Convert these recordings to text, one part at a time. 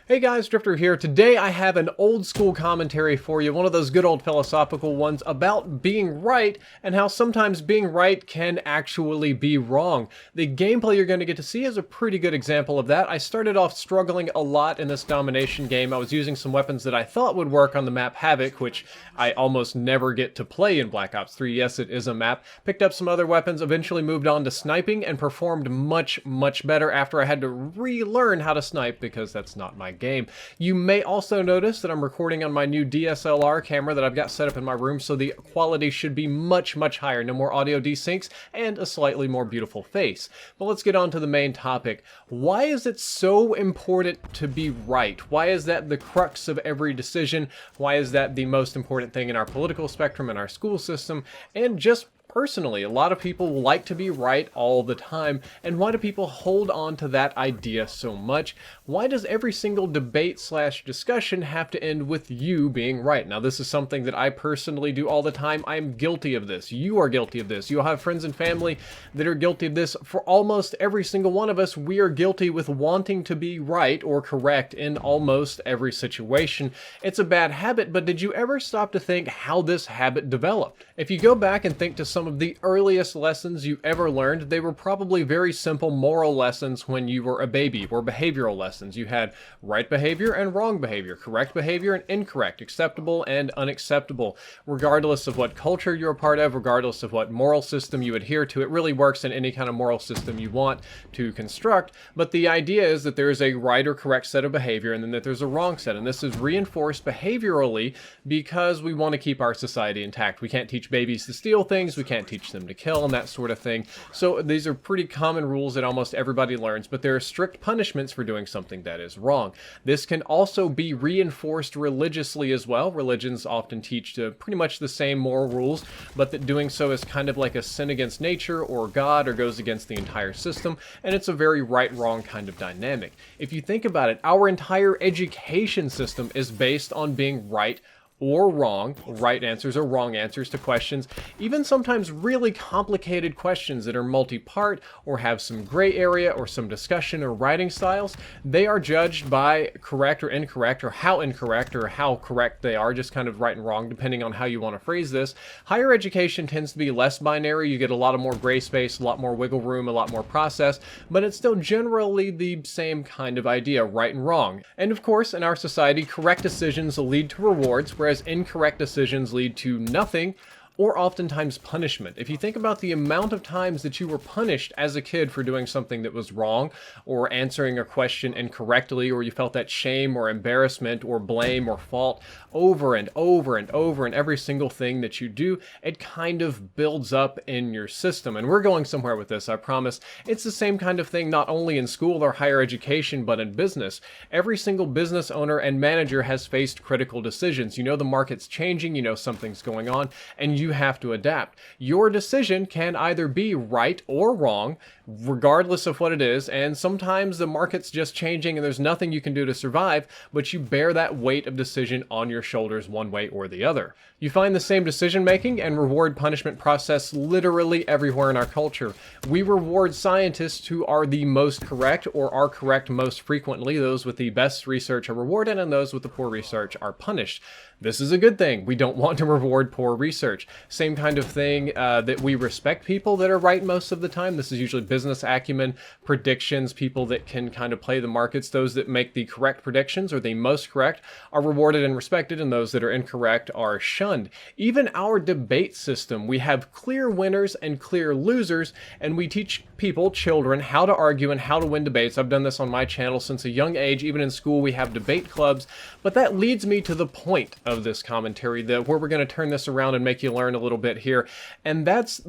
Hey guys, Drifter here. Today I have an old school commentary for you, one of those good old philosophical ones about being right and how sometimes being right can actually be wrong. The gameplay you're going to get to see is a pretty good example of that. I started off struggling a lot in this domination game. I was using some weapons that I thought would work on the map Havoc, which I almost never get to play in Black Ops 3. Yes, it is a map. Picked up some other weapons, eventually moved on to sniping, and performed much better after I had to relearn how to snipe because that's not my game. You may also notice that I'm recording on my new DSLR camera that I've got set up in my room, so the quality should be much higher. No more audio desyncs and a slightly more beautiful face. But let's get on to the main topic. Why is it so important to be right? Why is that the crux of every decision? Why is that the most important thing in our political spectrum, in our school system, and just personally? A lot of people like to be right all the time, and why do people hold on to that idea so much? Why does every single debate slash discussion have to end with you being right? Now, this is something that I personally do all the time. I am guilty of this. You are guilty of this. You'll have friends and family that are guilty of this. For almost every single one of us, we are guilty with wanting to be right or correct in almost every situation. It's a bad habit, but did you ever stop to think how this habit developed? If you go back and think to some of the earliest lessons you ever learned, they were probably very simple moral lessons when you were a baby, or behavioral lessons. You had right behavior and wrong behavior, correct behavior and incorrect, acceptable and unacceptable. Regardless of what culture you're a part of, regardless of what moral system you adhere to, it really works in any kind of moral system you want to construct. But the idea is that there is a right or correct set of behavior and then that there's a wrong set. And this is reinforced behaviorally because we want to keep our society intact. We can't teach babies to steal things. We can't teach them to kill and that sort of thing. So these are pretty common rules that almost everybody learns, but there are strict punishments for doing something that is wrong. This can also be reinforced religiously as well. Religions often teach pretty much the same moral rules, but that doing so is kind of like a sin against nature or God, or goes against the entire system, and it's a very right-wrong kind of dynamic. If you think about it, our entire education system is based on being right or wrong, right answers or wrong answers to questions, even sometimes really complicated questions that are multi-part or have some gray area or some discussion or writing styles. They are judged by correct or incorrect, or how correct they are, just kind of right and wrong depending on how you want to phrase this. Higher education tends to be less binary. You get a lot of more gray space, a lot more wiggle room, a lot more process, but it's still generally the same kind of idea, right and wrong. And of course, in our society, correct decisions lead to rewards, whereas incorrect decisions lead to nothing, or oftentimes punishment. If you think about the amount of times that you were punished as a kid for doing something that was wrong, or answering a question incorrectly, or you felt that shame or embarrassment or blame or fault over and over and over in every single thing that you do, it kind of builds up in your system. And we're going somewhere with this, I promise. It's the same kind of thing not only in school or higher education, but in business. Every single business owner and manager has faced critical decisions. You know the market's changing, you know something's going on, and you have to adapt. Your decision can either be right or wrong, regardless of what it is, and sometimes the market's just changing and there's nothing you can do to survive, but you bear that weight of decision on your shoulders one way or the other. You find the same decision-making and reward-punishment process literally everywhere in our culture. We reward scientists who are the most correct or are correct most frequently. Those with the best research are rewarded, and those with the poor research are punished. This is a good thing. We don't want to reward poor research. Same kind of thing that we respect people that are right most of the time. This is usually business acumen, predictions, people that can kind of play the markets. Those that make the correct predictions, or the most correct, are rewarded and respected, and those that are incorrect are shunned. Even our debate system, we have clear winners and clear losers, and we teach people, children, how to argue and how to win debates. I've done this on my channel since a young age. Even in school, we have debate clubs. But that leads me to the point of this commentary, where we're going to turn this around and make you learn a little bit here, and that's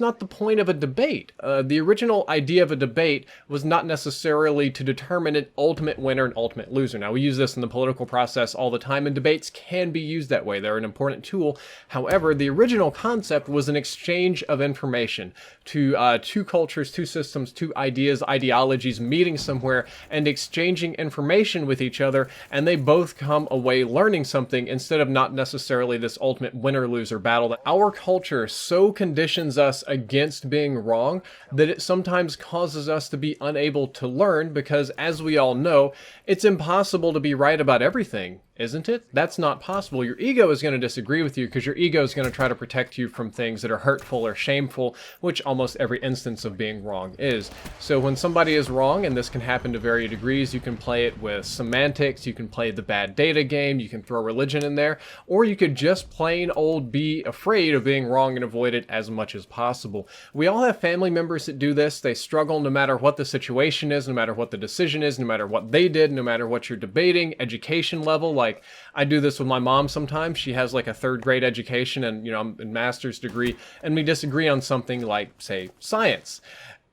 not the point of a debate. The original idea of a debate was not necessarily to determine an ultimate winner and ultimate loser. Now, we use this in the political process all the time, and debates can be used that way. They're an important tool. However, the original concept was an exchange of information to two cultures, two systems, two ideas, ideologies meeting somewhere and exchanging information with each other, and they both come away learning something instead of not necessarily this ultimate winner-loser battle that our culture so conditions positions us against being wrong that it sometimes causes us to be unable to learn, because as we all know, it's impossible to be right about everything, isn't it? That's not possible. Your ego is going to disagree with you because your ego is going to try to protect you from things that are hurtful or shameful, which almost every instance of being wrong is. So when somebody is wrong, and this can happen to varying degrees, you can play it with semantics, you can play the bad data game, you can throw religion in there, or you could just plain old be afraid of being wrong and avoid it as much as possible. We all have family members that do this. They struggle no matter what the situation is, no matter what the decision is, no matter what they did, no matter what you're debating, education level. Like, I do this with my mom sometimes. She has like a 3rd grade education and, you know, I'm in master's degree, and we disagree on something like, say, science.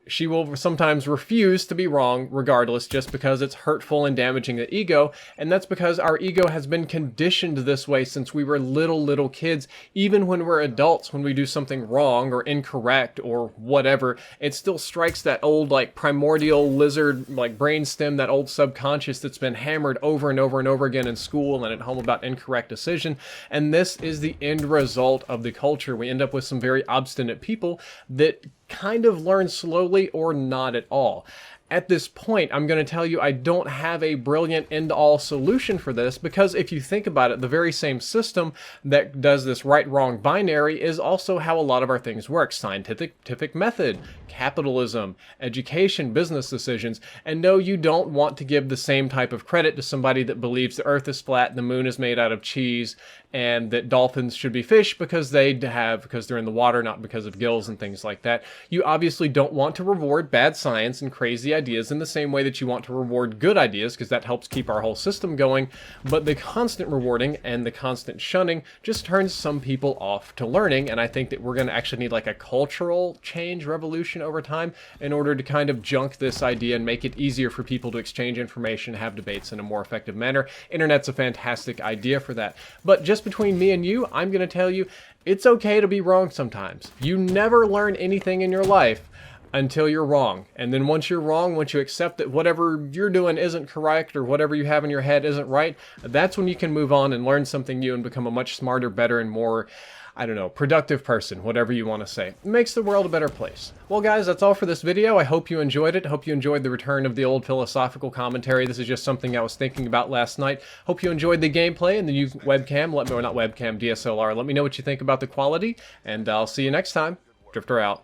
She will sometimes refuse to be wrong regardless, just because it's hurtful and damaging the ego, and that's because our ego has been conditioned this way since we were little kids. Even when we're adults, when we do something wrong or incorrect or whatever, it still strikes that old like primordial lizard like brainstem, that old subconscious that's been hammered over and over and over again in school and at home about incorrect decision. And this is the end result of the culture. We end up with some very obstinate people that kind of learn slowly or not at all. At this point, I'm going to tell you I don't have a brilliant end-all solution for this, because if you think about it, the very same system that does this right-wrong binary is also how a lot of our things work. Scientific method, capitalism, education, business decisions. And no, you don't want to give the same type of credit to somebody that believes the earth is flat, the moon is made out of cheese, and that dolphins should be fish because they're in the water, not because of gills and things like that. You obviously don't want to reward bad science and crazy ideas in the same way that you want to reward good ideas, because that helps keep our whole system going. But the constant rewarding and the constant shunning just turns some people off to learning, and I think that we're going to actually need like a cultural change revolution over time in order to kind of junk this idea and make it easier for people to exchange information, have debates in a more effective manner. Internet's a fantastic idea for that. But just between me and you, I'm going to tell you, it's okay to be wrong sometimes. You never learn anything in your life until you're wrong. And then once you're wrong, once you accept that whatever you're doing isn't correct or whatever you have in your head isn't right, that's when you can move on and learn something new and become a much smarter, better, and more, I don't know, productive person, whatever you want to say. It makes the world a better place. Well, guys, that's all for this video. I hope you enjoyed it. Hope you enjoyed the return of the old philosophical commentary. This is just something I was thinking about last night. Hope you enjoyed the gameplay and the new webcam. Let me, or not webcam, DSLR. Let me know what you think about the quality, and I'll see you next time. Drifter out.